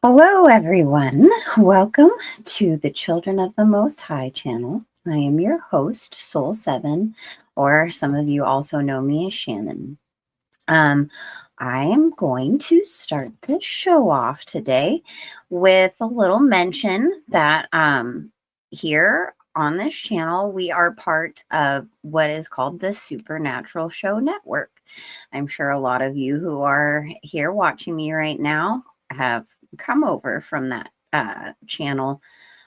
Hello, everyone. Welcome to the Children of the Most High channel. I am your host, Soul 7, or some of you also know me as Shannon. I am going to start the show off today with a little mention that here on this channel, we are part of what is called the Supernatural Show Network. I'm sure a lot of you who are here watching me right now have come over from that channel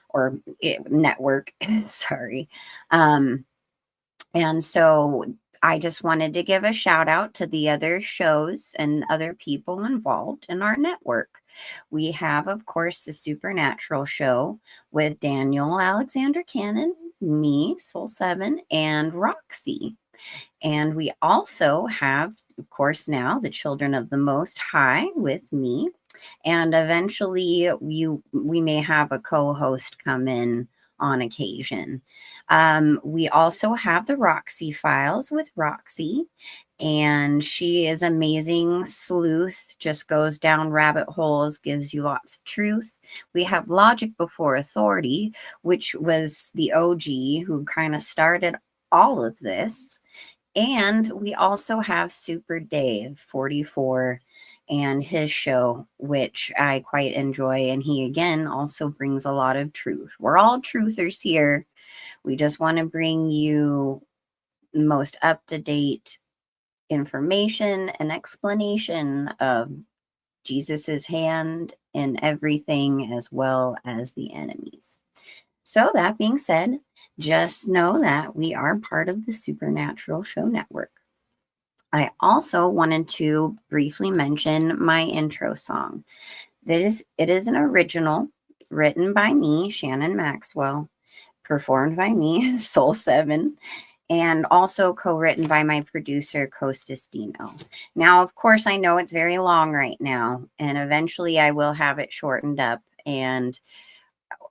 or network. Sorry. And so I just wanted to give a shout out to the other shows and other people involved in our network. We have, of course, the Supernatural Show with Daniel Alexander Cannon, me, Soul 7, and Roxy. And we also have, of course, now the Children of the Most High with me. And eventually we may have a co-host come in on occasion. We also have the Roxy Files with Roxy, and she is amazing sleuth, just goes down rabbit holes, gives you lots of truth. We have Logic Before Authority, which was the OG who kind of started all of this. And we also have Super Dave 44 and his show, which I quite enjoy. And he, again, also brings a lot of truth. We're all truthers here. We just want to bring you most up-to-date information and explanation of Jesus's hand in everything, as well as the enemies. So that being said, just know that we are part of the Supernatural Show Network. I also wanted to briefly mention my intro song. It is an original written by me, Shannon Maxwell, performed by me, Soul 7, and also co-written by my producer, Costas Dino. Now, of course, I know it's very long right now, and eventually I will have it shortened up and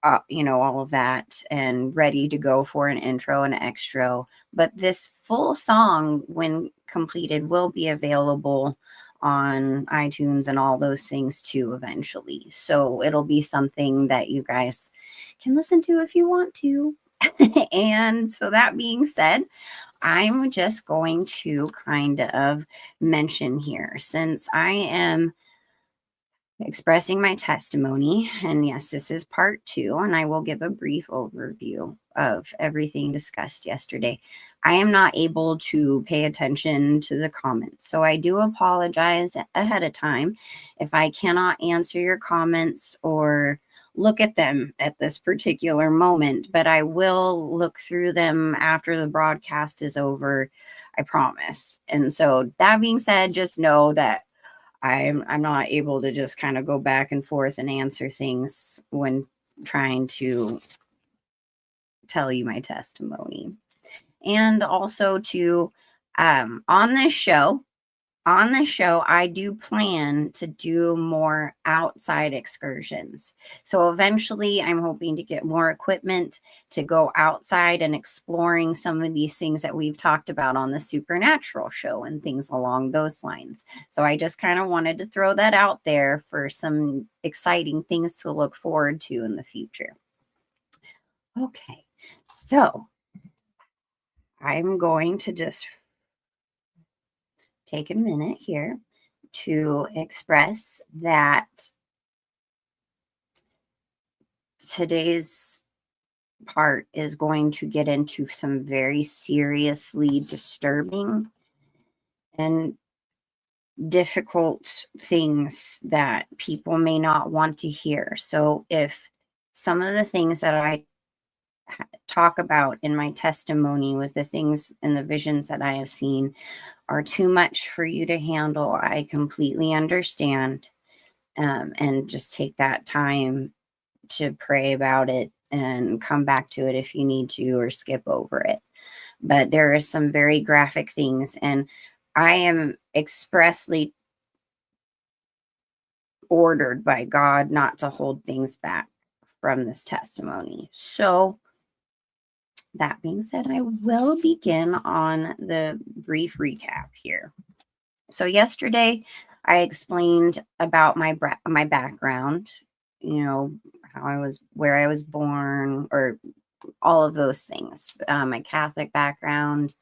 all of that, and ready to go for an intro and extra. But this full song, when completed, will be available on iTunes and all those things too eventually. So it'll be something that you guys can listen to if you want to. And so that being said, I'm just going to kind of mention here, since I am expressing my testimony, and yes, this is part 2, and I will give a brief overview of everything discussed yesterday. I am not able to pay attention to the comments, so I do apologize ahead of time if I cannot answer your comments or look at them at this particular moment, but I will look through them after the broadcast is over, I promise. And so that being said, just know that I'm not able to just kind of go back and forth and answer things when trying to tell you my testimony. And also to on this show, I do plan to do more outside excursions. So eventually I'm hoping to get more equipment to go outside and exploring some of these things that we've talked about on the Supernatural Show and things along those lines. So I just kind of wanted to throw that out there for some exciting things to look forward to in the future. Okay, so I'm going to just take a minute here to express that today's part is going to get into some very seriously disturbing and difficult things that people may not want to hear. So if some of the things that I talk about in my testimony with the things and the visions that I have seen are too much for you to handle, I completely understand. And just take that time to pray about it and come back to it if you need to, or skip over it. But there are some very graphic things, and I am expressly ordered by God not to hold things back from this testimony. So that being said, I will begin on the brief recap here. So yesterday I explained about my background, you know, how I was, where I was born, or all of those things. My Catholic background,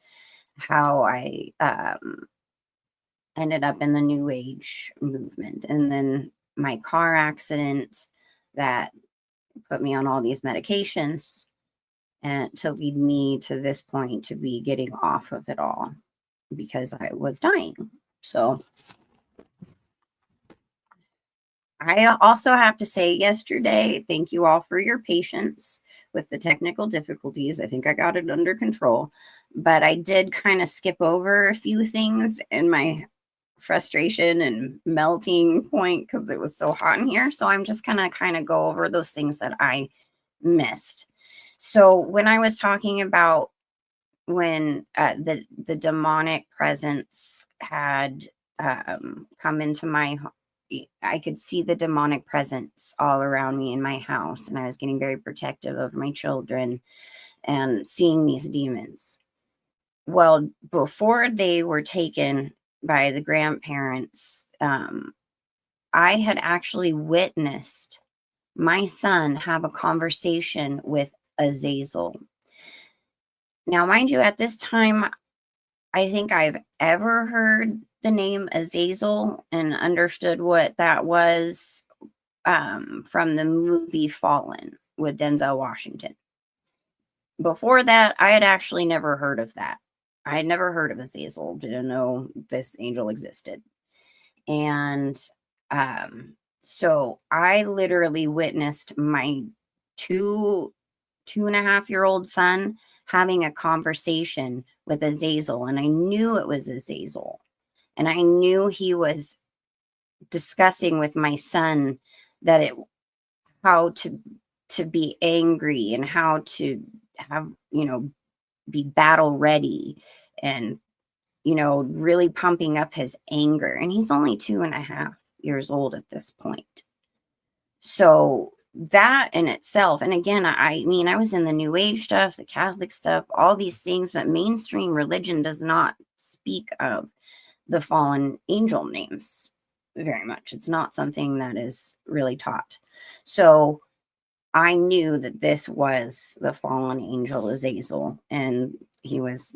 how I ended up in the New Age movement, and then my car accident that put me on all these medications and to lead me to this point to be getting off of it all because I was dying. So I also have to say, yesterday, thank you all for your patience with the technical difficulties. I think I got it under control, but I did kind of skip over a few things in my frustration and melting point because it was so hot in here. So I'm just gonna kind of go over those things that I missed. So when I was talking about when the demonic presence had come into my I could see the demonic presence all around me in my house, and I was getting very protective of my children and seeing these demons. Well, before they were taken by the grandparents, I had actually witnessed my son have a conversation with Azazel. Now, mind you, at this time, I think I've ever heard the name Azazel and understood what that was from the movie Fallen with Denzel Washington. Before that, I had actually never heard of that. I had never heard of Azazel, didn't know this angel existed. And so I literally witnessed my two and a half year old son having a conversation with Azazel, and I knew it was Azazel, and I knew he was discussing with my son that it how to be angry and how to have, be battle ready, and really pumping up his anger. And he's only 2.5 years old at this point. So that in itself, and again, I mean, I was in the New Age stuff, the Catholic stuff, all these things, but mainstream religion does not speak of the fallen angel names very much. It's not something that is really taught. So I knew that this was the fallen angel Azazel, and he was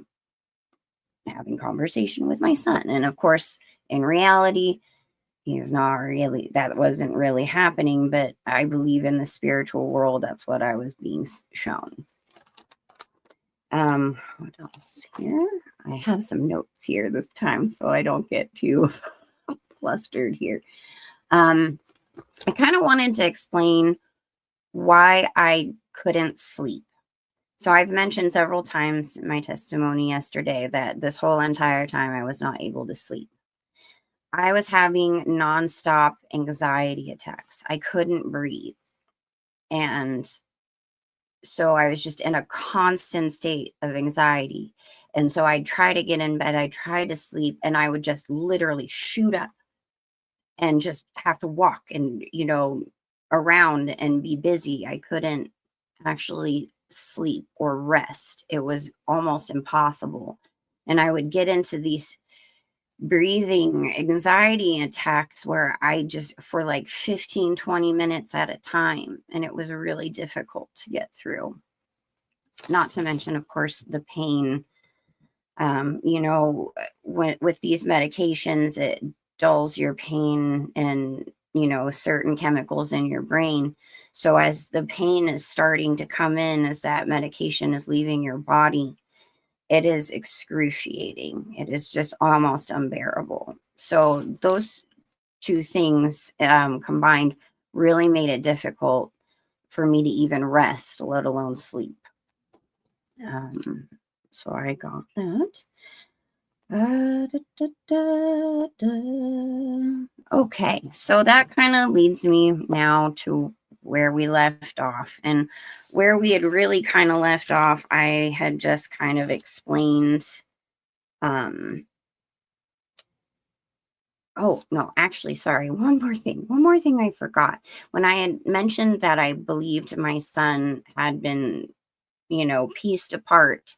having conversation with my son. And of course, in reality, he's not really, that wasn't really happening, but I believe in the spiritual world, that's what I was being shown. What else here? I have some notes here this time so I don't get too flustered here. I kind of wanted to explain why I couldn't sleep. So I've mentioned several times in my testimony yesterday that this whole entire time I was not able to sleep. I was having nonstop anxiety attacks. I couldn't breathe. And so I was just in a constant state of anxiety. And so I'd try to get in bed, I'd try to sleep, and I would just literally shoot up and just have to walk and, around and be busy. I couldn't actually sleep or rest. It was almost impossible. And I would get into these breathing anxiety attacks where I just, for like 15, 20 minutes at a time. And it was really difficult to get through. Not to mention, of course, the pain. With these medications, it dulls your pain and, certain chemicals in your brain. So as the pain is starting to come in, as that medication is leaving your body, it is excruciating. It is just almost unbearable. So those two things combined really made it difficult for me to even rest, let alone sleep. So I got that. Okay, so that kind of leads me now to where we left off. And where we had really kind of left off, I had just kind of explained. Oh, no, actually, sorry. One more thing I forgot. When I had mentioned that I believed my son had been, pieced apart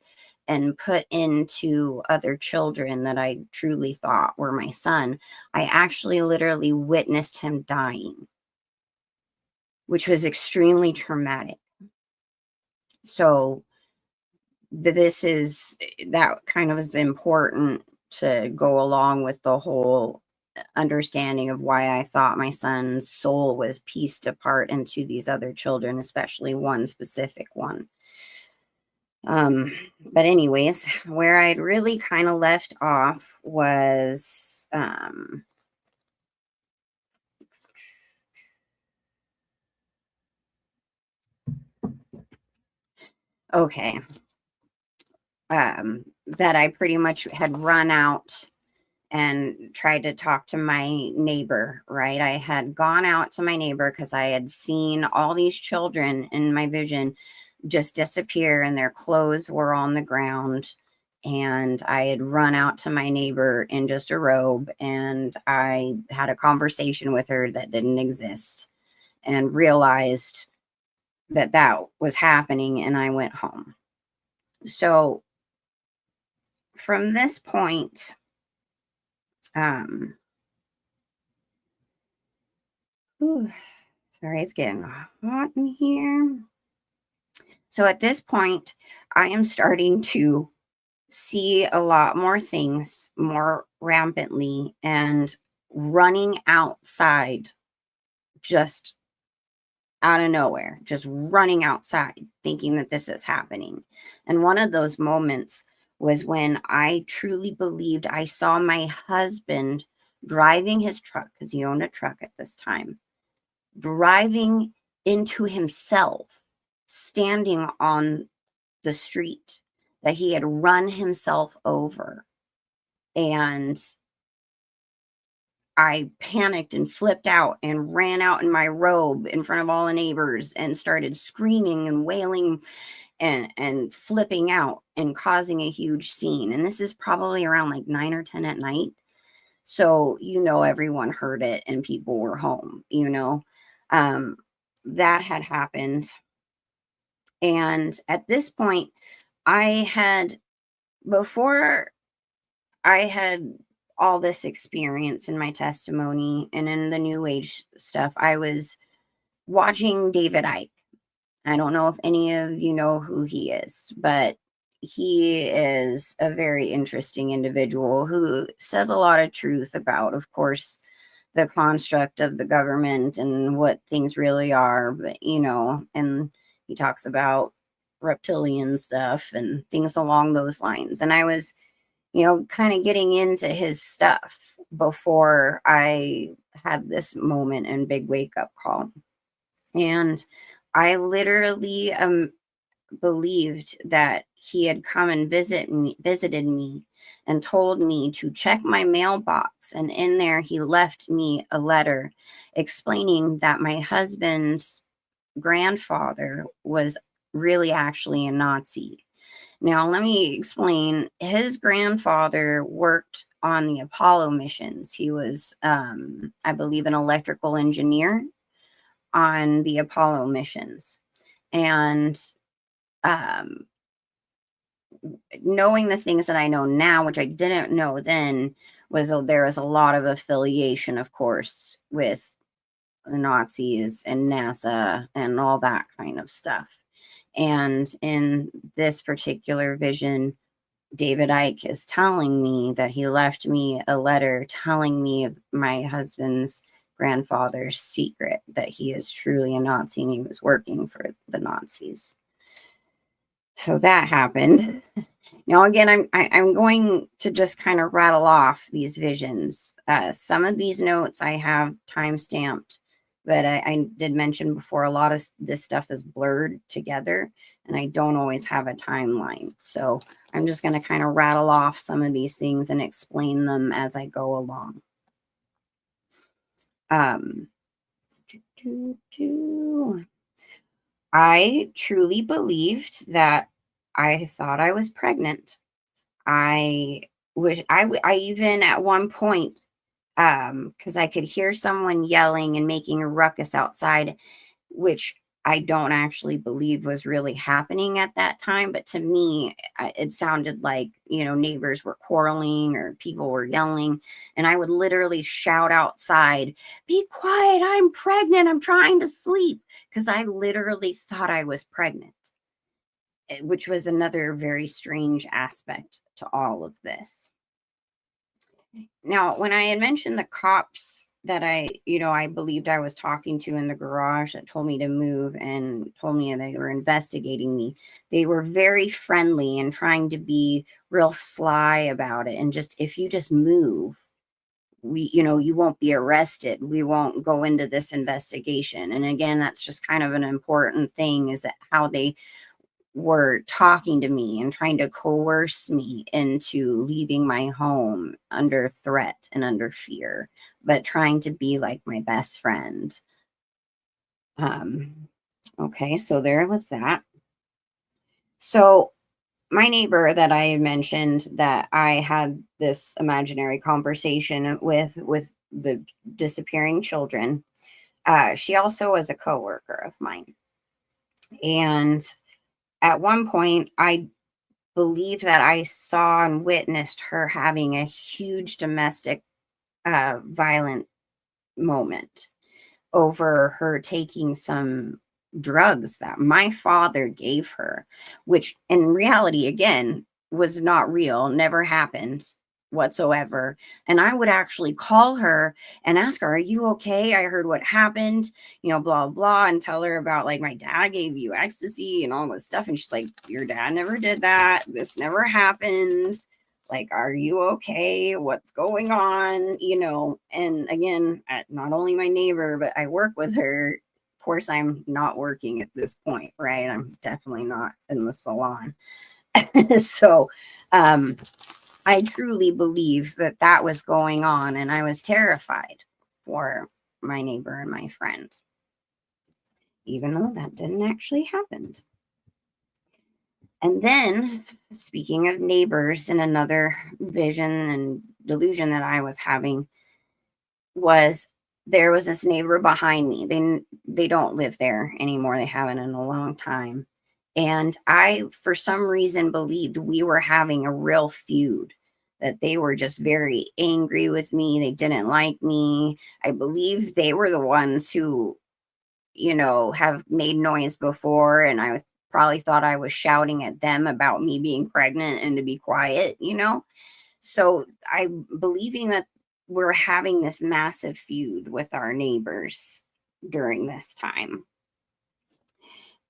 and put into other children that I truly thought were my son, I actually literally witnessed him dying, which was extremely traumatic. So this is that kind of is important to go along with the whole understanding of why I thought my son's soul was pieced apart into these other children, especially one specific one. But anyways, where I'd really kind of left off was okay. That I pretty much had run out and tried to talk to my neighbor, right? I had gone out to my neighbor because I had seen all these children in my vision just disappear and their clothes were on the ground. And I had run out to my neighbor in just a robe and I had a conversation with her that didn't exist and realized that that was happening, and I went home. So from this point, ooh, sorry, it's getting hot in here. So at this point, I am starting to see a lot more things more rampantly and running outside just out of nowhere, just running outside thinking that this is happening. And one of those moments was when I truly believed I saw my husband driving his truck, because he owned a truck at this time, driving into himself, standing on the street, that he had run himself over. And I panicked and flipped out and ran out in my robe in front of all the neighbors and started screaming and wailing and flipping out and causing a huge scene. And this is probably around like 9 or 10 at night. So, everyone heard it and people were home, that had happened. And at this point, before I had all this experience in my testimony and in the new age stuff, I was watching David Icke. I don't know if any of you know who he is, but he is a very interesting individual who says a lot of truth about, of course, the construct of the government and what things really are, but and he talks about reptilian stuff and things along those lines. And I was, kind of getting into his stuff before I had this moment and big wake up call. And I literally believed that he had come and visited me and told me to check my mailbox. And in there, he left me a letter explaining that my husband's grandfather was really actually a Nazi. Now, let me explain. His grandfather worked on the Apollo missions. He was, I believe, an electrical engineer on the Apollo missions. And knowing the things that I know now, which I didn't know then, was there was a lot of affiliation, of course, with the Nazis and NASA and all that kind of stuff. And in this particular vision, David Icke is telling me that he left me a letter telling me of my husband's grandfather's secret, that he is truly a Nazi and he was working for the Nazis. So that happened. Now, again, I'm going to just kind of rattle off these visions. Some of these notes I have time stamped, but I did mention before, a lot of this stuff is blurred together and I don't always have a timeline. So I'm just going to kind of rattle off some of these things and explain them as I go along. I truly believed that I thought I was pregnant. I even at one point, because I could hear someone yelling and making a ruckus outside, which I don't actually believe was really happening at that time. But to me, it sounded like, neighbors were quarreling or people were yelling. And I would literally shout outside, "Be quiet, I'm pregnant, I'm trying to sleep." Because I literally thought I was pregnant, which was another very strange aspect to all of this. Now, when I had mentioned the cops that I believed I was talking to in the garage that told me to move and told me they were investigating me, they were very friendly and trying to be real sly about it. And just, if you just move, you won't be arrested. We won't go into this investigation. And again, that's just kind of an important thing, is that how they were talking to me and trying to coerce me into leaving my home under threat and under fear, but trying to be like my best friend. Um, okay, so there was that. So my neighbor that I had mentioned that I had this imaginary conversation with the disappearing children, she also was a coworker of mine. And at one point, I believe that I saw and witnessed her having a huge domestic violent moment over her taking some drugs that my father gave her, which in reality, again, was not real, never happened whatsoever. And I would actually call her and ask her, "Are you okay? I heard what happened, blah, blah," and tell her about, like, my dad gave you ecstasy and all this stuff. And she's like, "Your dad never did that. This never happened. Like, are you okay? What's going on?" And again, not only my neighbor, but I work with her. Of course, I'm not working at this point, right? I'm definitely not in the salon. So, I truly believe that that was going on, and I was terrified for my neighbor and my friend, even though that didn't actually happen. And then, speaking of neighbors, and another vision and delusion that I was having was, there was this neighbor behind me. They don't live there anymore. They haven't in a long time. And I, for some reason, believed we were having a real feud, that they were just very angry with me. They didn't like me. I believe they were the ones who, have made noise before. And I probably thought I was shouting at them about me being pregnant and to be quiet. So I believing that we're having this massive feud with our neighbors during this time.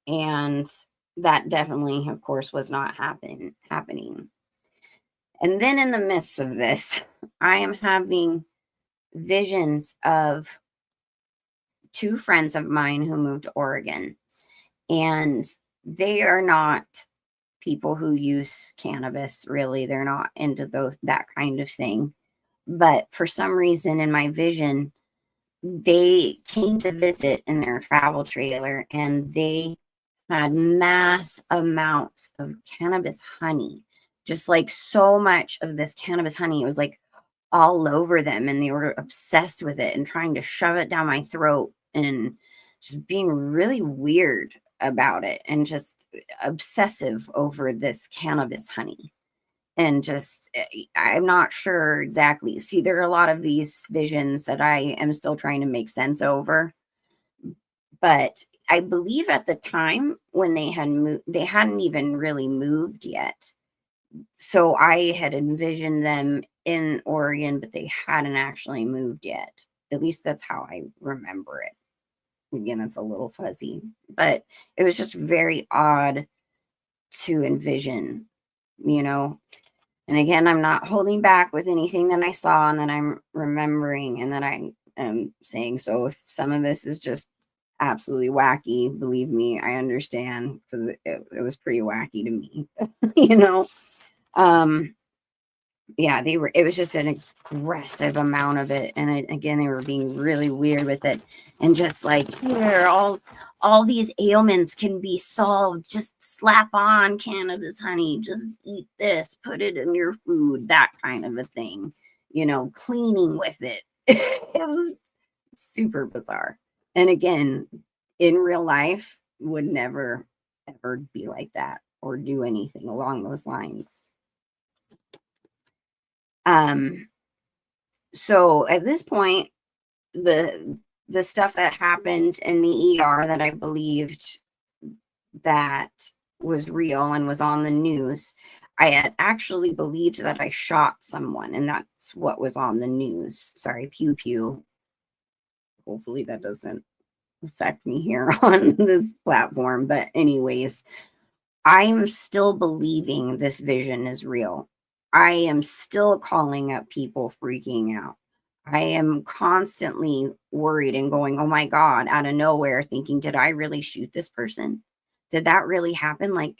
And that definitely, of course, was not happening. And then in the midst of this, I am having visions of two friends of mine who moved to Oregon. And they are not people who use cannabis, really. They're not into that kind of thing. But for some reason in my vision, they came to visit in their travel trailer, and they had mass amounts of cannabis honey, just like so much of this cannabis honey. It was like all over them, and they were obsessed with it and trying to shove it down my throat and just being really weird about it and just obsessive over this cannabis honey. And just, I'm not sure exactly. See, there are a lot of these visions that I am still trying to make sense over. But I believe at the time when they had moved, they hadn't even really moved yet. So I had envisioned them in Oregon, but they hadn't actually moved yet. At least that's how I remember it. Again, it's a little fuzzy, but it was just very odd to envision, you know. And again, I'm not holding back with anything that I saw and that I'm remembering and that I am saying. So if some of this is just absolutely wacky, believe me, I understand, because it was pretty wacky to me, you know. Yeah, it was just an aggressive amount of it. And again, they were being really weird with it. And just like, here, all these ailments can be solved. Just slap on cannabis honey. Just eat this, put it in your food, that kind of a thing. Cleaning with it. It was super bizarre. And again, in real life, would never, ever be like that or do anything along those lines. So at this point, the stuff that happened in the ER that I believed that was real and was on the news, I had actually believed that I shot someone, and that's what was on the news. Sorry, pew pew. Hopefully that doesn't affect me here on this platform. But anyways, I'm still believing this vision is real. I am still calling up people freaking out. I am constantly worried and going, oh my God, out of nowhere, thinking, did I really shoot this person? Did that really happen? Like,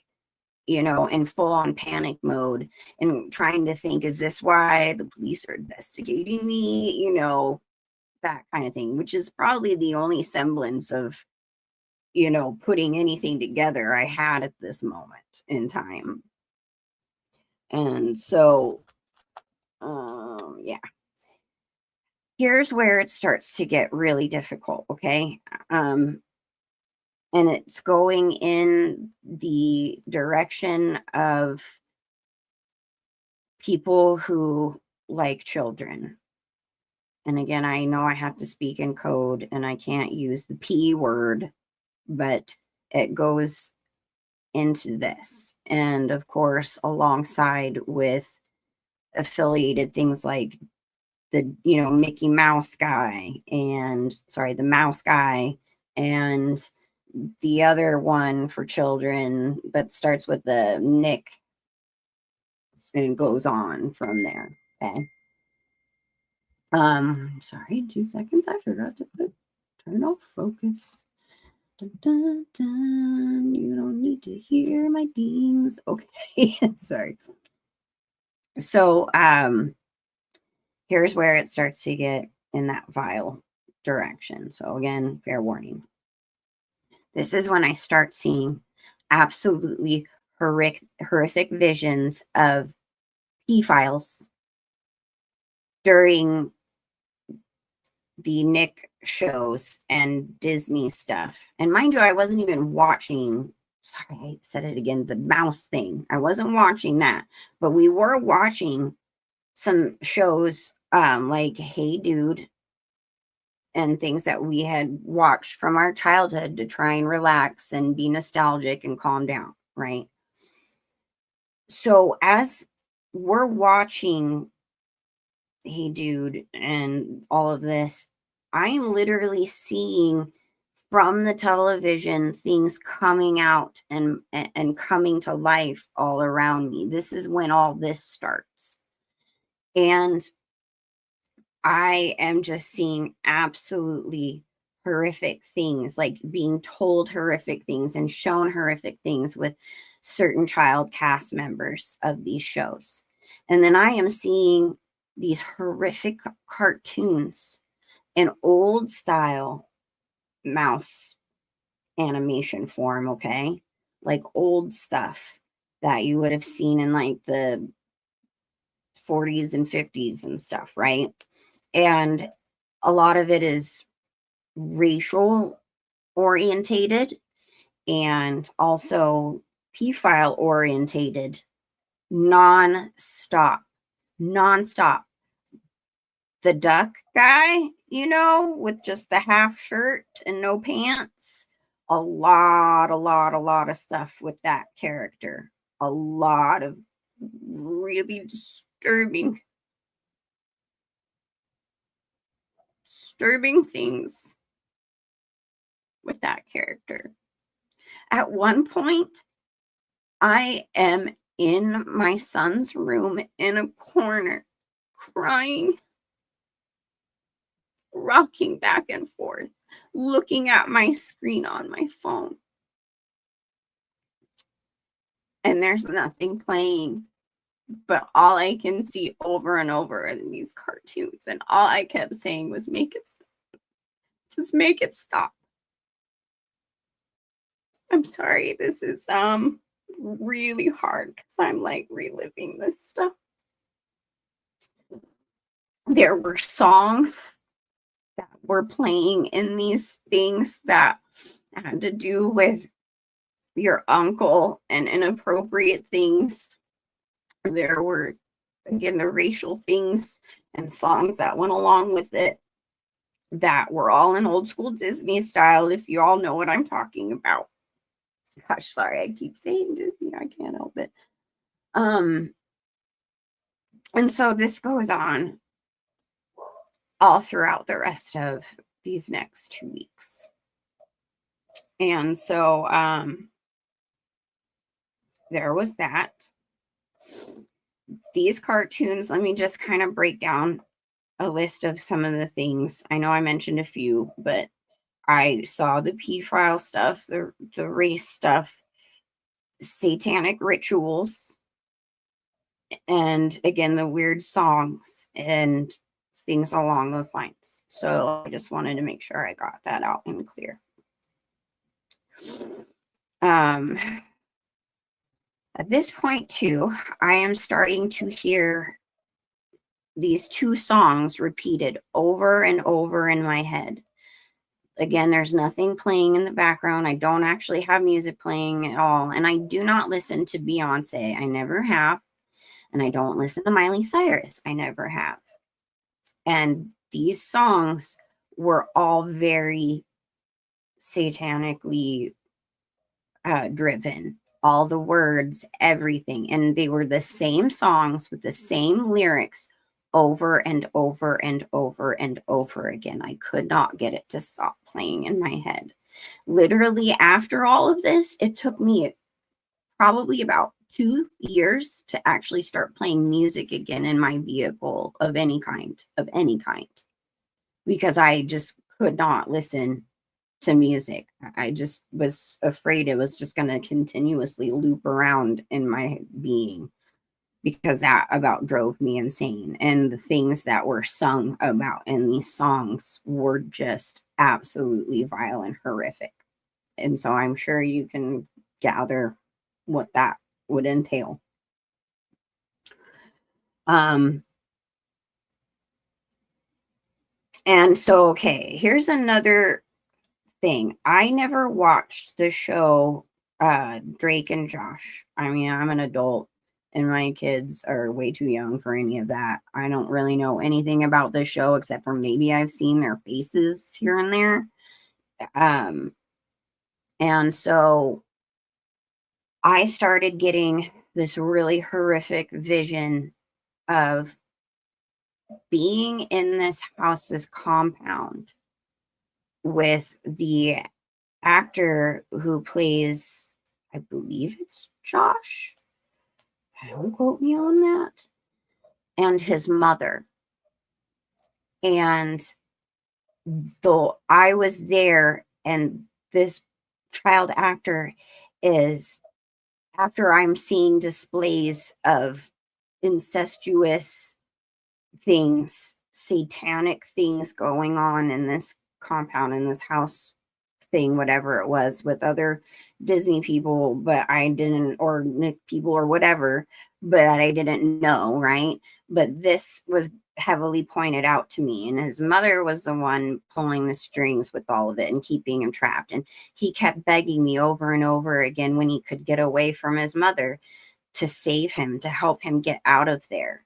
in full on panic mode and trying to think, is this why the police are investigating me? That kind of thing, which is probably the only semblance of, putting anything together I had at this moment in time. And so, yeah. Here's where it starts to get really difficult, okay? And it's going in the direction of people who like children. And again, I know I have to speak in code and I can't use the P word, but it goes into this. And of course, alongside with affiliated things like the Mickey Mouse guy, and the mouse guy, and the other one for children but starts with the Nick and goes on from there. Okay. Sorry, 2 seconds. I forgot to turn off focus. Dun, dun, dun. You don't need to hear my dings. Okay. Sorry. So, here's where it starts to get in that vile direction. So again, fair warning. This is when I start seeing absolutely horrific visions of pedophiles during the Nick shows and Disney stuff. And mind you, I wasn't even watching, sorry, I said it again, the mouse thing. I wasn't watching that, but we were watching some shows like Hey Dude and things that we had watched from our childhood to try and relax and be nostalgic and calm down, right? So as we're watching Hey Dude and all of this, I am literally seeing from the television things coming out and coming to life all around me. This is when all this starts. And I am just seeing absolutely horrific things, like being told horrific things and shown horrific things with certain child cast members of these shows. And then I am seeing these horrific cartoons in old style mouse animation form, okay? Like old stuff that you would have seen in like the 40s and 50s and stuff, right? And a lot of it is racial orientated and also pedophile orientated, non-stop. The duck guy, with just the half shirt and no pants, a lot of stuff with that character. A lot of really disturbing things with that character. At one point, I am in my son's room in a corner, crying, rocking back and forth, looking at my screen on my phone. And there's nothing playing, but all I can see over and over are these cartoons. And all I kept saying was, make it stop. Just make it stop. I'm sorry, this is really hard because I'm like reliving this stuff. There were songs that were playing in these things that had to do with your uncle and inappropriate things. There were, again, the racial things and songs that went along with it that were all in old school Disney style, if you all know what I'm talking about. Gosh, sorry, I keep saying Disney, I can't help it. And so this goes on all throughout the rest of these next 2 weeks. And so there was that. These cartoons, let me just kind of break down a list of some of the things. I know I mentioned a few, but I saw the pedophile stuff, the race stuff, satanic rituals, and again, the weird songs and things along those lines. So I just wanted to make sure I got that out and clear. At this point too, I am starting to hear these 2 songs repeated over and over in my head. Again, there's nothing playing in the background. I don't actually have music playing at all. And I do not listen to Beyonce. I never have. And I don't listen to Miley Cyrus. I never have. And these songs were all very satanically driven. All the words, everything. And they were the same songs with the same lyrics over and over and over and over again. I could not get it to stop playing in my head. Literally, after all of this, it took me probably about 2 years to actually start playing music again in my vehicle of any kind, because I just could not listen to music. I just was afraid it was just going to continuously loop around in my being, because that about drove me insane. And the things that were sung about in these songs were just absolutely vile and horrific. And so I'm sure you can gather what that would entail. And so, okay, here's another thing. I never watched the show Drake and Josh. I mean, I'm an adult and my kids are way too young for any of that. I don't really know anything about this show except for maybe I've seen their faces here and there. And so I started getting this really horrific vision of being in this house's compound with the actor who plays, I believe it's Josh. Don't quote me on that. And his mother. And though I was there, and this child actor is, after I'm seeing displays of incestuous things, satanic things going on in this compound, in this house thing, whatever it was, with other Disney people, but I didn't, or Nick people or whatever, but I didn't know, right? But this was heavily pointed out to me, and his mother was the one pulling the strings with all of it and keeping him trapped. And he kept begging me over and over again when he could get away from his mother to save him, to help him get out of there.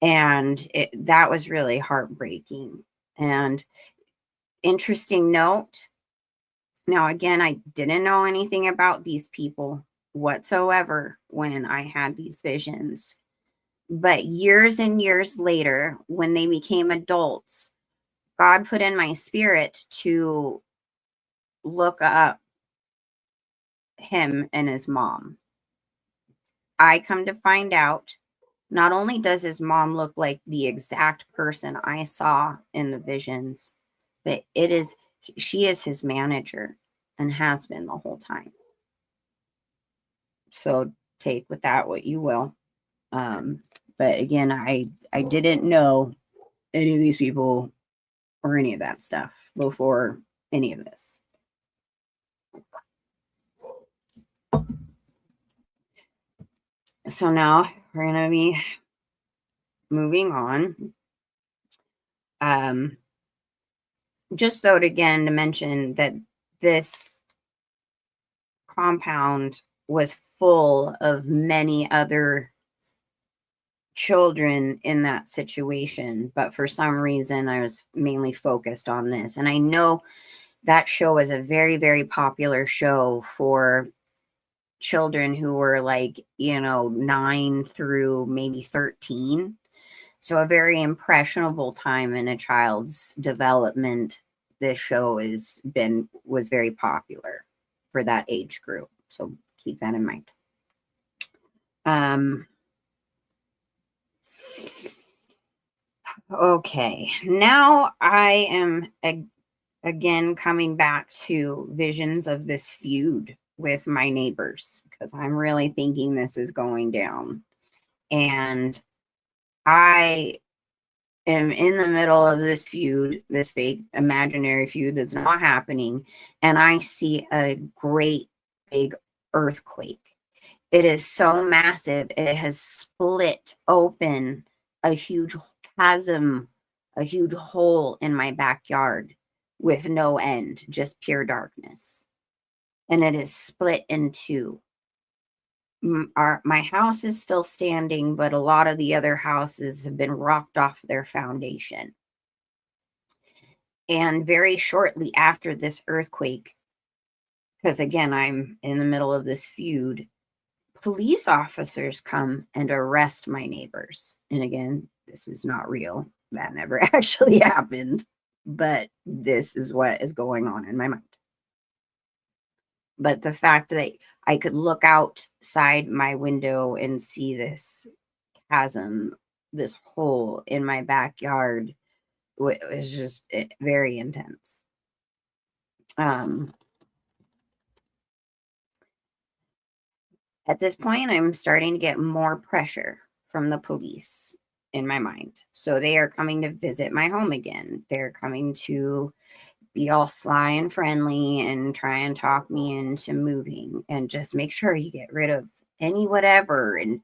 And that was really heartbreaking. And interesting note, now again, I didn't know anything about these people whatsoever when I had these visions. But years and years later, when they became adults, God put in my spirit to look up him and his mom. I come to find out, not only does his mom look like the exact person I saw in the visions, but she is his manager and has been the whole time. So take with that what you will. But again, I didn't know any of these people or any of that stuff before any of this. So now we're going to be moving on. Just though, again, to mention that this compound was full of many other children in that situation, but for some reason I was mainly focused on this. And I know that show is a very, very popular show for children who were like, 9 through maybe 13. So a very impressionable time in a child's development. This show was very popular for that age group. So keep that in mind. Okay, now I am again coming back to visions of this feud with my neighbors, because I'm really thinking this is going down. And I am in the middle of this feud, this fake imaginary feud that's not happening, and I see a great big earthquake. It is so massive, it has split open a huge chasm, a huge hole in my backyard with no end, just pure darkness. And it is split in two. My house is still standing, but a lot of the other houses have been rocked off their foundation. And very shortly after this earthquake, because again, I'm in the middle of this feud, police officers come and arrest my neighbors. And again, this is not real. That never actually happened. But this is what is going on in my mind. But the fact that I could look outside my window and see this chasm, this hole in my backyard, was just very intense. At this point, I'm starting to get more pressure from the police in my mind. So they are coming to visit my home again. They're coming to be all sly and friendly and try and talk me into moving and just make sure you get rid of any whatever, and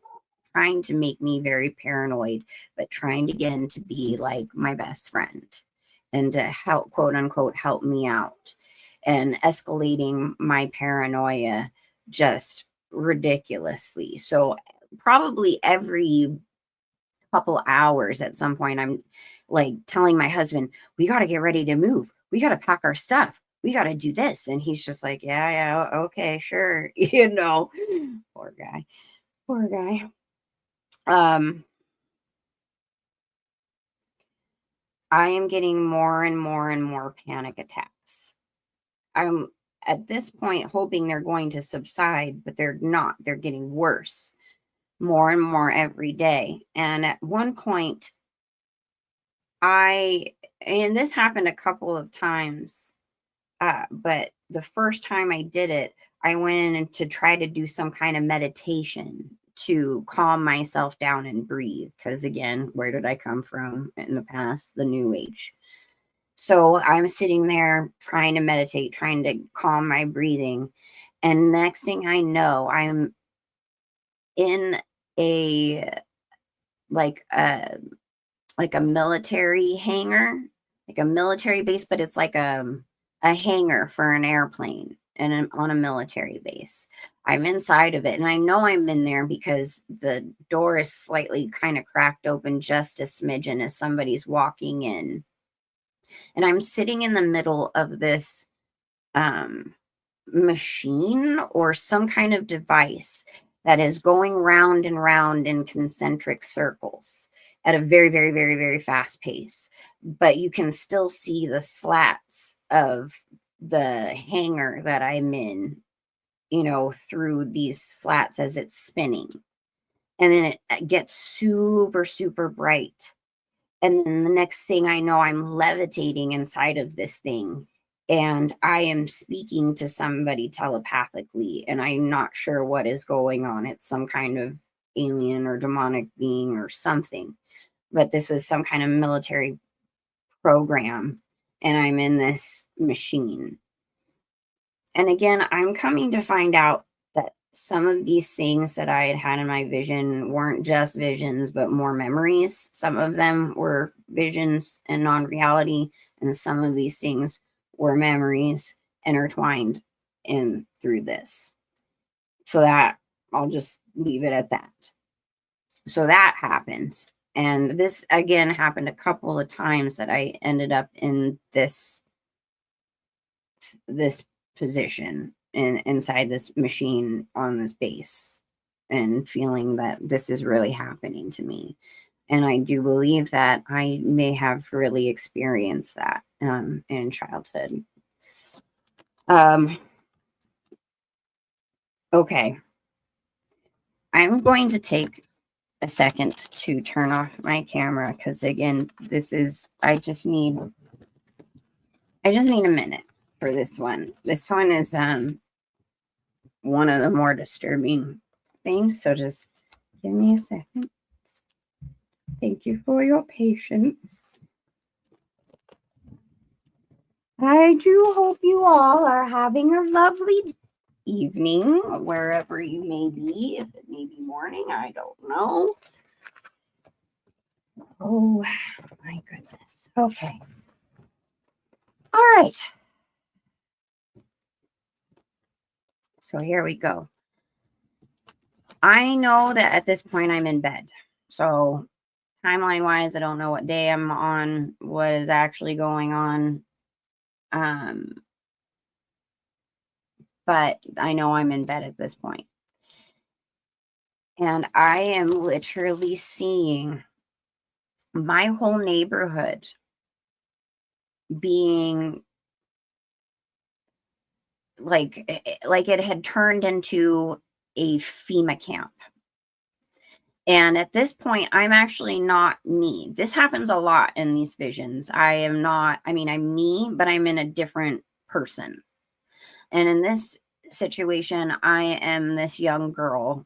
trying to make me very paranoid, but trying to get in to be like my best friend and to help, quote unquote, help me out, and escalating my paranoia just ridiculously. So probably every couple hours at some point, I'm like telling my husband, we got to get ready to move. We got to pack our stuff. We got to do this. And he's just like, yeah, okay, sure. Poor guy. I am getting more and more and more panic attacks. I'm at this point hoping they're going to subside, but they're not. They're getting worse more and more every day. And at one point, and this happened a couple of times, but the first time I did it, I went in to try to do some kind of meditation to calm myself down and breathe. Because again, where did I come from in the past? The New Age. So I'm sitting there trying to meditate, trying to calm my breathing. And next thing I know, I'm in a like a military hangar, like a military base, but it's like a hangar for an airplane and on a military base. I'm inside of it, and I know I'm in there because the door is slightly kind of cracked open just a smidgen as somebody's walking in. And I'm sitting in the middle of this machine or some kind of device that is going round and round in concentric circles at a very, very, very, very fast pace. But you can still see the slats of the hangar that I'm in, through these slats as it's spinning. And then it gets super, super bright. And then the next thing I know, I'm levitating inside of this thing. And I am speaking to somebody telepathically, and I'm not sure what is going on. It's some kind of alien or demonic being or something. But this was some kind of military program, and I'm in this machine. And again, I'm coming to find out that some of these things that I had in my vision weren't just visions, but more memories. Some of them were visions and non-reality, and some of these things were memories intertwined in through this. So that I'll just leave it at that. So that happened. And this again happened a couple of times that I ended up in this position inside this machine on this base, and feeling that this is really happening to me. And I do believe that I may have really experienced that in childhood. Okay. I'm going to take a second to turn off my camera because again, I just need a minute for this one. This one is one of the more disturbing things, so just give me a second. Thank you for your patience. I do hope you all are having a lovely evening, wherever you may be. If it may be morning, I don't know. Oh, my goodness. Okay. All right. So here we go. I know that at this point I'm in bed. So timeline wise, I don't know what day I'm on, what is actually going on. But I know I'm in bed at this point. And I am literally seeing my whole neighborhood being like it had turned into a FEMA camp. And at this point, I'm actually not me. This happens a lot in these visions. I'm me, but I'm in a different person. And in this situation, I am this young girl,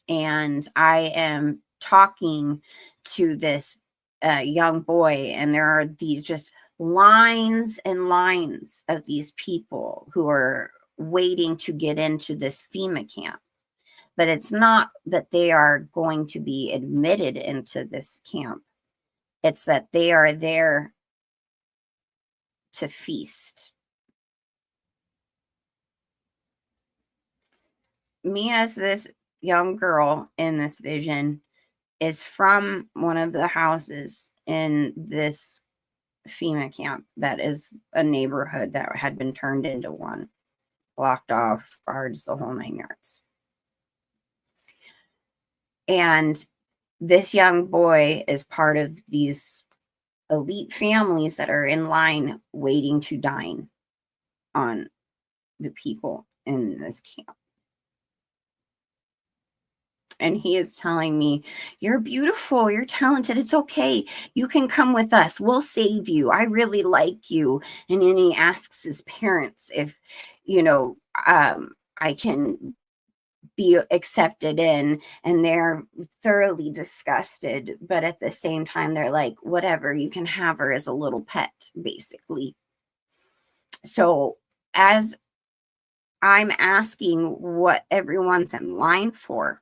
and I am talking to this young boy, and there are these just lines and lines of these people who are waiting to get into this FEMA camp. But it's not that they are going to be admitted into this camp. It's that they are there to feast. Me, as this young girl in this vision, is from one of the houses in this FEMA camp that is a neighborhood that had been turned into one, blocked off, guards, the whole 9 yards. And this young boy is part of these elite families that are in line waiting to dine on the people in this camp. And he is telling me, "You're beautiful, you're talented, it's okay, you can come with us, we'll save you, I really like you." And then he asks his parents if, I can be accepted in, and they're thoroughly disgusted, but at the same time they're like, whatever, you can have her as a little pet, basically. So as I'm asking what everyone's in line for,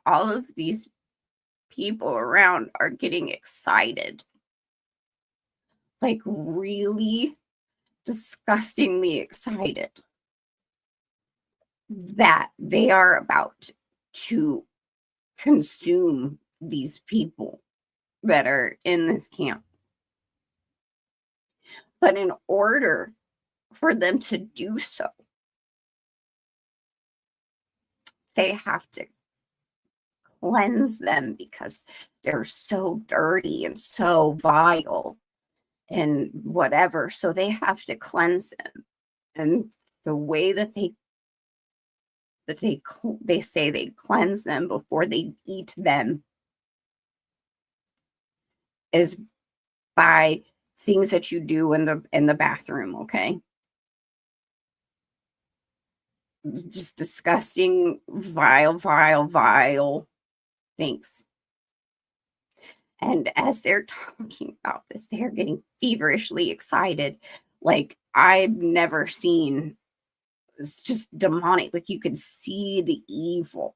all of these people around are getting excited, like really disgustingly excited that they are about to consume these people that are in this camp. But in order for them to do so, they have to cleanse them because they're so dirty and so vile and whatever. So they have to cleanse them. And the way that they say they cleanse them before they eat them is by things that you do in the bathroom, okay? Just disgusting, vile things. And as they're talking about this, they're getting feverishly excited. Like I've never seen. It's just demonic. Like you could see the evil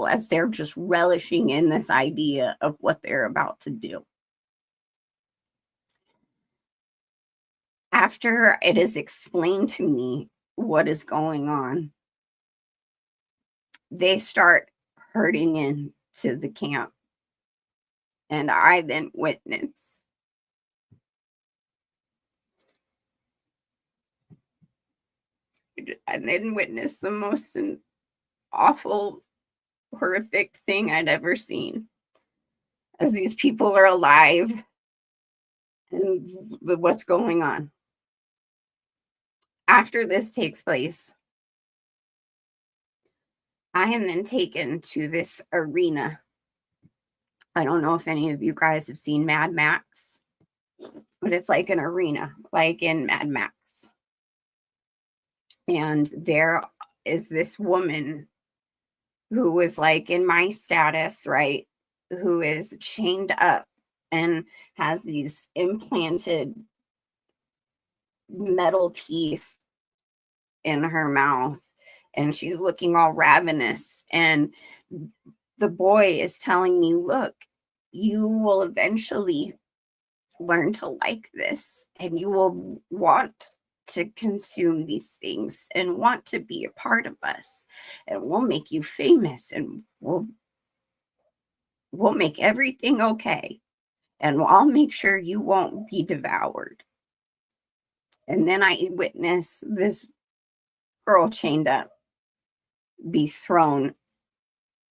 as they're just relishing in this idea of what they're about to do. After it is explained to me what is going on, they start herding into the camp. And I then witness the most awful, horrific thing I'd ever seen. As these people are alive and what's going on. After this takes place, I am then taken to this arena. I don't know if any of you guys have seen Mad Max, but it's like an arena, like in Mad Max. And there is this woman who was like in my status, right? Who is chained up and has these implanted metal teeth in her mouth, and she's looking all ravenous. And the boy is telling me, look, you will eventually learn to like this, and you will want to consume these things and want to be a part of us, and we'll make you famous, and we'll make everything okay, and I'll make sure you won't be devoured. And then I witness this girl chained up be thrown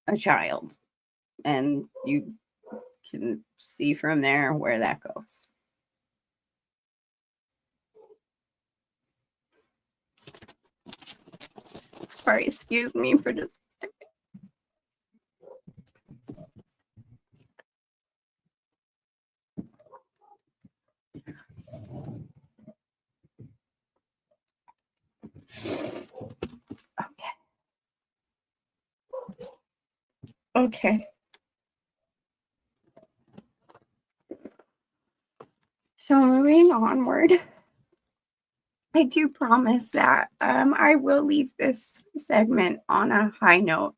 a child, and you can see from there where that goes. Sorry, excuse me for just a second. Okay. So moving onward, I do promise that I will leave this segment on a high note.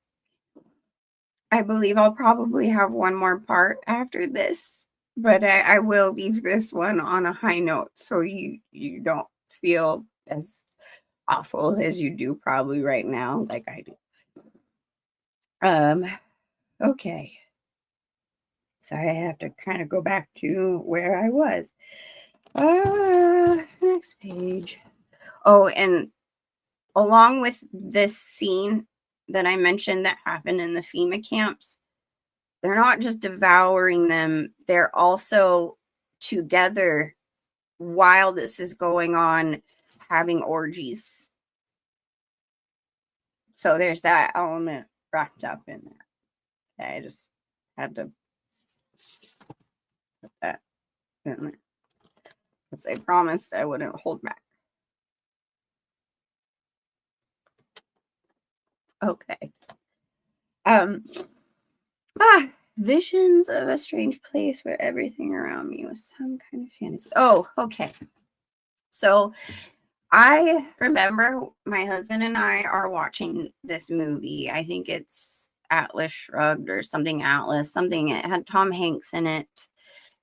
I believe I'll probably have one more part after this, but I will leave this one on a high note so you don't feel as awful as you do probably right now, like I do. Okay. So I have to kind of go back to where I was. Next page. Oh, and along with this scene that I mentioned that happened in the FEMA camps, they're not just devouring them, they're also together while this is going on having orgies. So there's that element wrapped up in there. Okay, I just had to put that in there because I promised I wouldn't hold back. Okay. Visions of a strange place where everything around me was some kind of fantasy. Oh, okay. So I remember my husband and I are watching this movie. I think it's Atlas Shrugged or something Atlas, something. It had Tom Hanks in it.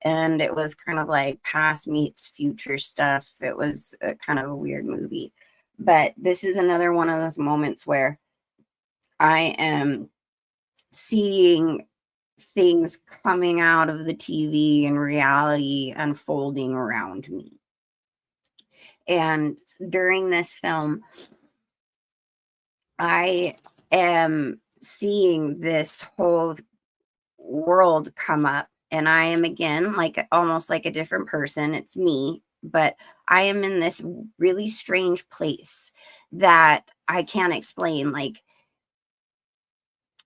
And it was kind of like past meets future stuff. It was a kind of a weird movie. But this is another one of those moments where I am seeing things coming out of the TV and reality unfolding around me. And during this film, I am seeing this whole world come up, and I am again like almost like a different person. It's me, but I am in this really strange place that I can't explain. Like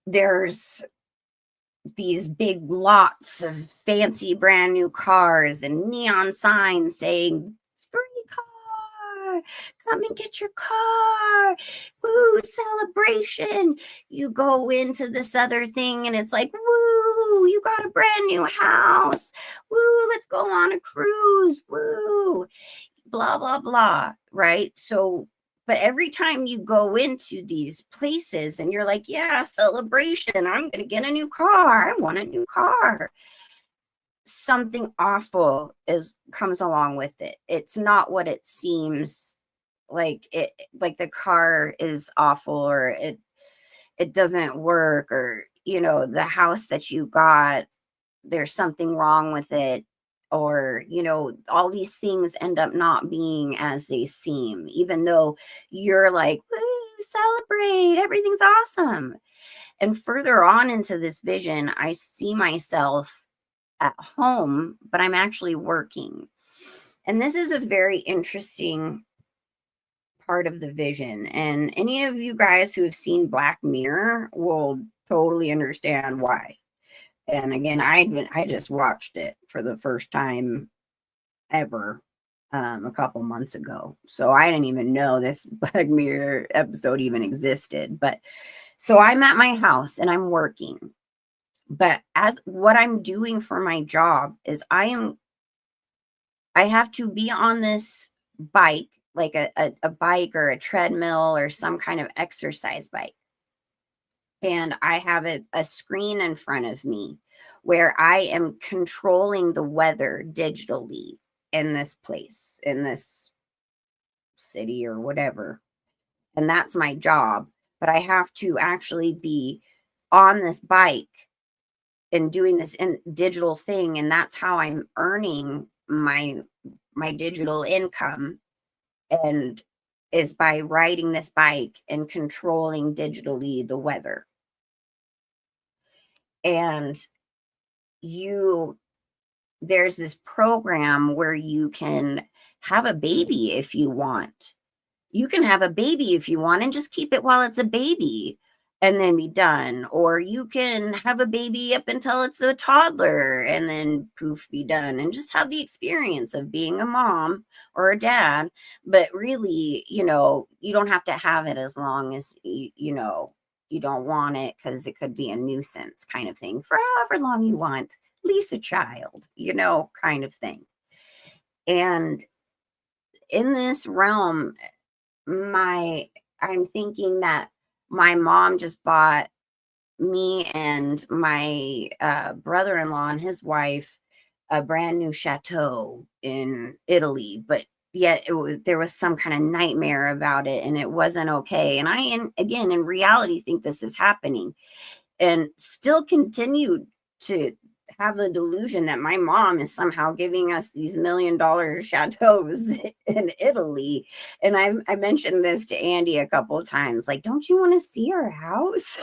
there's these big lots of fancy brand new cars and neon signs saying free car, come and get your car, woo, celebration. You go into this other thing and it's like, woo, you got a brand new house, woo, let's go on a cruise, woo, blah blah blah, right? So but every time you go into these places and you're like, yeah, celebration, I'm going to get a new car. I want a new car. something awful comes along with it. It's not what it seems like. Like the car is awful, or it doesn't work, or the house that you got, there's something wrong with it, or all these things end up not being as they seem, even though you're like, woo, celebrate, everything's awesome. And further on into this vision, I see myself at home, but I'm actually working. And this is a very interesting part of the vision. And any of you guys who have seen Black Mirror will totally understand why. And again, I just watched it for the first time ever a couple months ago. So I didn't even know this Black Mirror episode even existed. But so I'm at my house and I'm working. But as what I'm doing for my job is I have to be on this bike, like a bike or a treadmill or some kind of exercise bike. And I have a screen in front of me where I am controlling the weather digitally in this place, in this city or whatever. And that's my job. But I have to actually be on this bike and doing this digital thing. And that's how I'm earning my digital income, and is by riding this bike and controlling digitally the weather. And there's this program where you can have a baby if you want. You can have a baby if you want and just keep it while it's a baby and then be done. Or you can have a baby up until it's a toddler and then poof, be done, and just have the experience of being a mom or a dad. But really, you don't have to have it as long as you don't want it, because it could be a nuisance kind of thing for however long you want. Lease a child, kind of thing. And in this realm, I'm thinking that my mom just bought me and my brother-in-law and his wife a brand new chateau in Italy, but yet there was some kind of nightmare about it and it wasn't okay. And again, in reality, think this is happening, and still continue to have the delusion that my mom is somehow giving us these $1 million chateaus in Italy. And I mentioned this to Andy a couple of times, like, don't you want to see our house?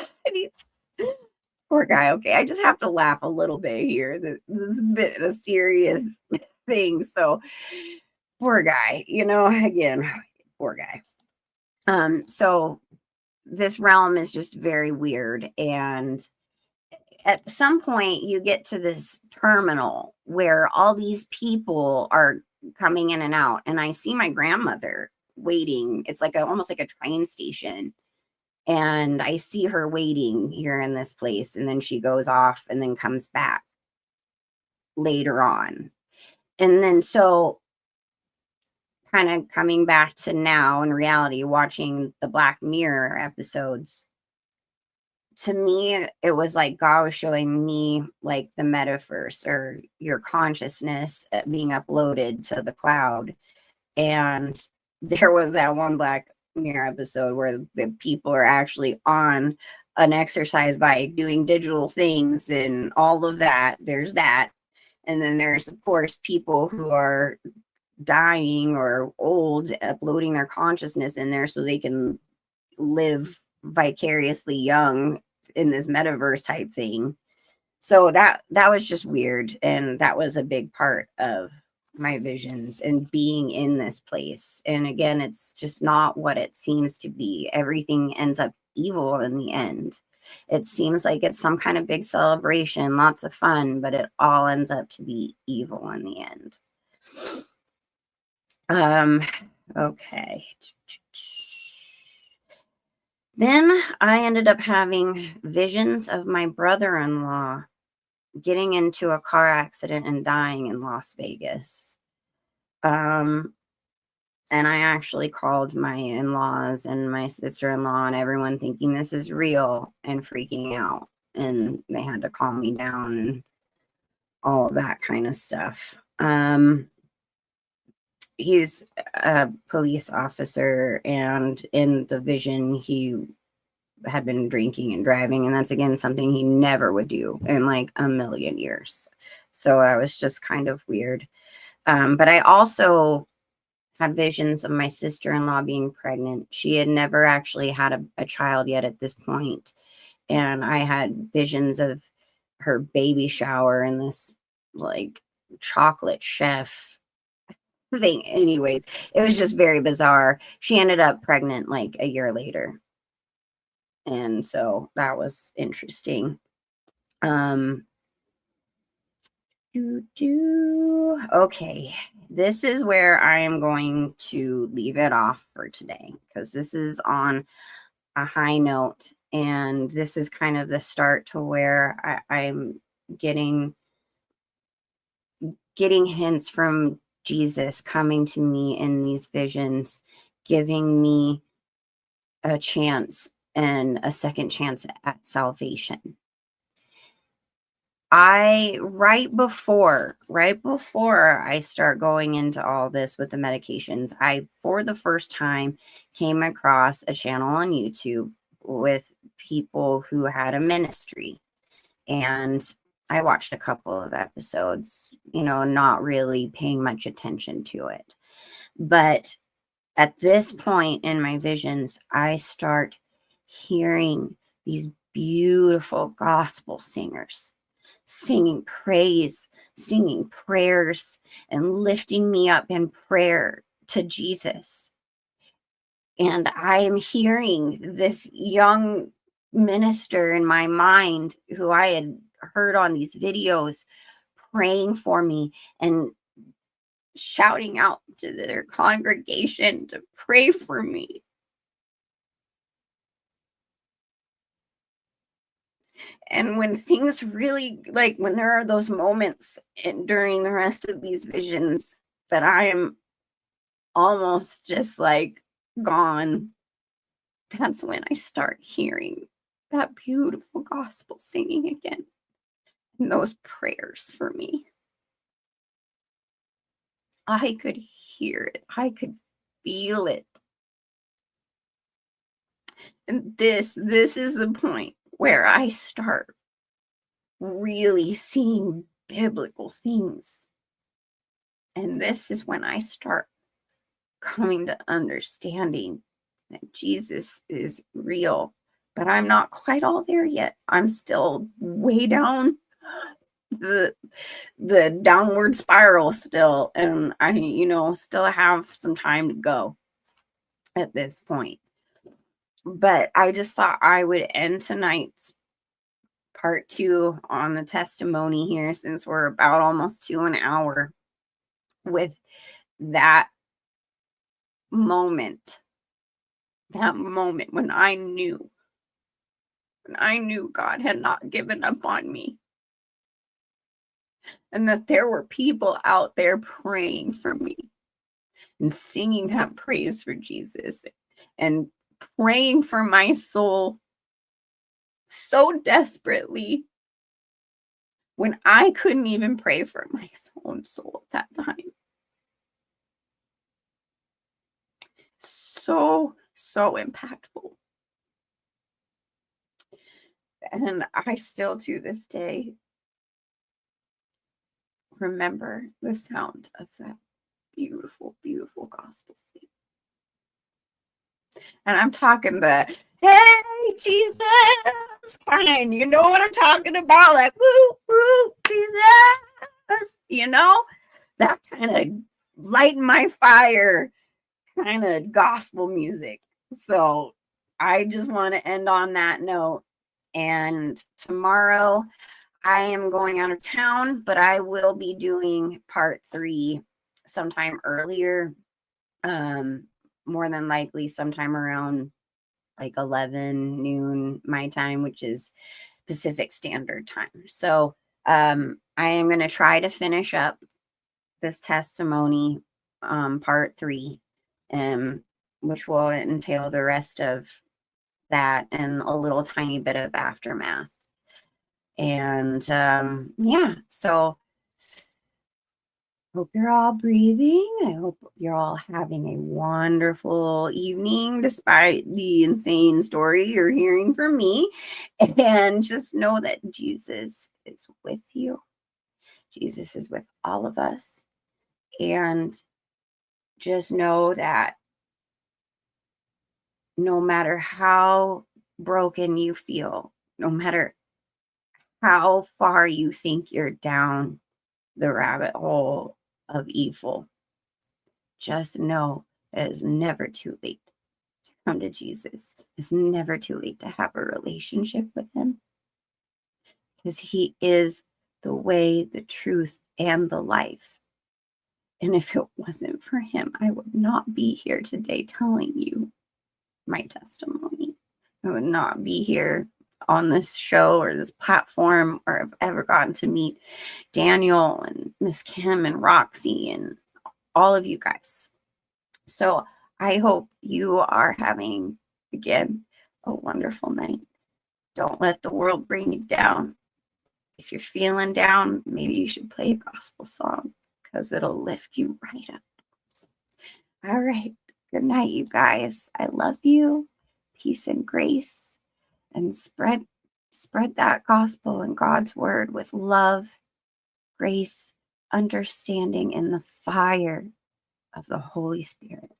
Poor guy. Okay, I just have to laugh a little bit here. This is a bit of a serious thing. So poor guy, again, poor guy. So this realm is just very weird. And at some point you get to this terminal where all these people are coming in and out, and I see my grandmother waiting. It's like almost like a train station, and I see her waiting here in this place, and then she goes off and then comes back later on. And then so kind of coming back to now in reality, watching the Black Mirror episodes, to me, it was like God was showing me like the metaverse, or your consciousness being uploaded to the cloud. And there was that one Black Mirror episode where the people are actually on an exercise bike doing digital things and all of that. There's that. And then there's, of course, people who are dying or old, uploading their consciousness in there so they can live vicariously young in this metaverse type thing. So that was just weird, and that was a big part of my visions and being in this place. And again, it's just not what it seems to be. Everything ends up evil in the end. It seems like it's some kind of big celebration, lots of fun, but it all ends up to be evil in the end. Okay. Then I ended up having visions of my brother-in-law getting into a car accident and dying in Las Vegas. And I actually called my in-laws and my sister-in-law and everyone thinking this is real and freaking out. And they had to calm me down. all of that kind of stuff. He's a police officer, and in the vision, he had been drinking and driving, and that's again something he never would do in like a million years. So I was just kind of weird. But I also had visions of my sister-in-law being pregnant. She had never actually had a child yet at this point, and I had visions of her baby shower and this like chocolate chef thing. Anyways, it was just very bizarre. She ended up pregnant like a year later, and so that was interesting. um okay, this is where I am going to leave it off for today, because this is on a high note, and this is kind of the start to where I'm getting hints from Jesus coming to me in these visions, giving me a chance and a second chance at salvation. Right before I start going into all this with the medications, I for the first time came across a channel on YouTube with people who had a ministry, and I watched a couple of episodes, not really paying much attention to it. But at this point in my visions, I start hearing these beautiful gospel singers singing praise, singing prayers, and lifting me up in prayer to Jesus. And I am hearing this young minister in my mind who I had heard on these videos praying for me and shouting out to their congregation to pray for me. And when things really, like when there are those moments during the rest of these visions that I am almost just like gone, that's when I start hearing that beautiful gospel singing again, and those prayers for me. I could hear it. I could feel it. And this is the point where I start really seeing biblical things. And this is when I start coming to understanding that Jesus is real. But I'm not quite all there yet. I'm still way down the downward spiral still, and I still have some time to go at this point. But I just thought I would end tonight's part 2 on the testimony here, since we're about almost to an hour, with that moment when I knew God had not given up on me, and that there were people out there praying for me and singing that praise for Jesus and praying for my soul so desperately when I couldn't even pray for my own soul at that time. So impactful. And I still, to this day, remember the sound of that beautiful, beautiful gospel sing. And I'm talking the, hey, Jesus, kind. You know what I'm talking about? Like, woo, woo, Jesus. That kind of light my fire kind of gospel music. So I just want to end on that note. And tomorrow I am going out of town, but I will be doing part 3 sometime earlier. More than likely sometime around like 11 noon my time, which is Pacific Standard Time. So I am going to try to finish up this testimony, part 3, which will entail the rest of that and a little tiny bit of aftermath. And yeah, so Hope you're all breathing. I hope you're all having a wonderful evening despite the insane story you're hearing from me. And just know that Jesus is with you. Jesus is with all of us. And just know that no matter how broken you feel, no matter how far you think you're down the rabbit hole of evil, just know that it's never too late to come to Jesus. It's never too late to have a relationship with him because he is the way, the truth, and the life. And if it wasn't for him, I would not be here today telling you my testimony. I would not be here on this show or this platform or have ever gotten to meet Daniel and Miss Kim and Roxy and all of you guys. So I hope you are having, again, a wonderful night. Don't let the world bring you down. If you're feeling down, maybe you should play a gospel song because it'll lift you right up. All right. Good night, you guys. I love you. Peace and grace. And spread that gospel and God's word with love, grace, understanding, and the fire of the Holy Spirit.